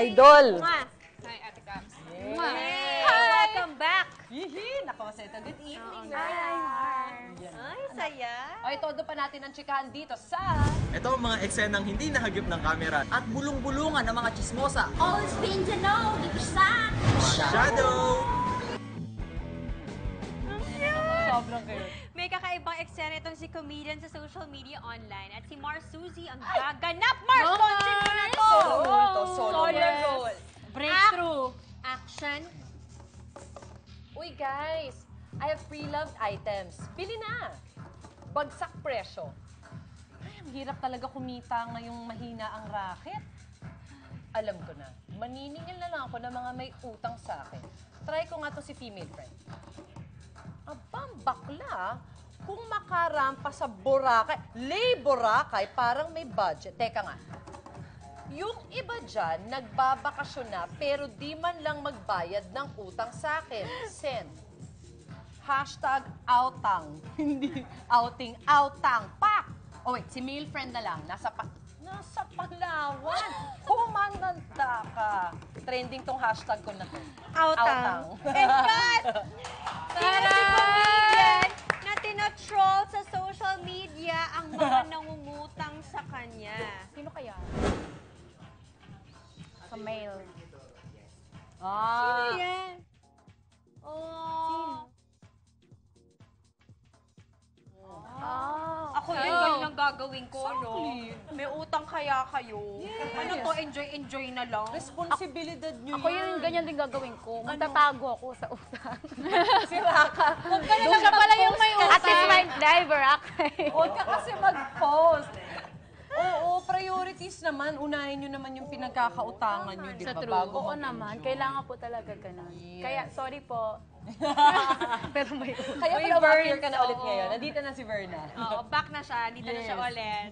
Idol! Hi, Ate Cams. Hey! Welcome back! Hihi! Nako, Seta. Good evening, Ay, saya. Ay, todo pa natin ang chikahan dito sa... Ito ang mga eksenang hindi nahagip ng kamera. At bulong-bulungan ng mga chismosa. Always been to know, Lipsa. Shadow! Sobrang kayo. May kakaibang eksena itong si comedian sa social media online at si Mars Suzy ang gaganap. Mars, launching mo na to! Solo role. Breakthrough. Action. Uy, guys! I have pre-loved items. Bili na! Bagsak presyo. Ay, ang hirap talaga kumita ngayong mahina ang racket. Alam ko na, maniningil na lang ako ng mga may utang sa akin. Try ko nga to si female friend. Abang bakla, kung makarampa sa Boracay, Boracay, parang may budget. Teka nga, yung iba dyan, nagbabakasyon na, pero di man lang magbayad ng utang sa akin. Send. Hashtag outang. Hindi outing, outang. Pak! Oh wait, si male friend na lang. Nasa Palawan. Humanda ka. Trending tong hashtag ko na to. Outang. And cut! Sino si comedian na tinotroll sa social media ang mga nangungutang sa kanya? Sino kaya? Sa mail. Sino yan? Oh. Ako yun, ganyan ang gagawin ko, no? May utang kaya kayo. Ano to, enjoy na lang. Responsibilidad nyo Ako yung ganyan din gagawin ko. Magtatago ako sa utang. Sira ka. Huwag ka na Doon siya pala yung may utang. At least may driver, okay. Huwag ka kasi mag-post. Oo, priorities naman. Unahin nyo naman yung pinagkakautangan nyo, di Sa ba? true. Bago Oo mag-intro. naman. Kailangan po talaga ganun. Kaya, sorry po. Pero may utang. Kaya pala appear ka na ulit ngayon. Nandito na si Verna. Oo, back na siya. Dito na siya ulit.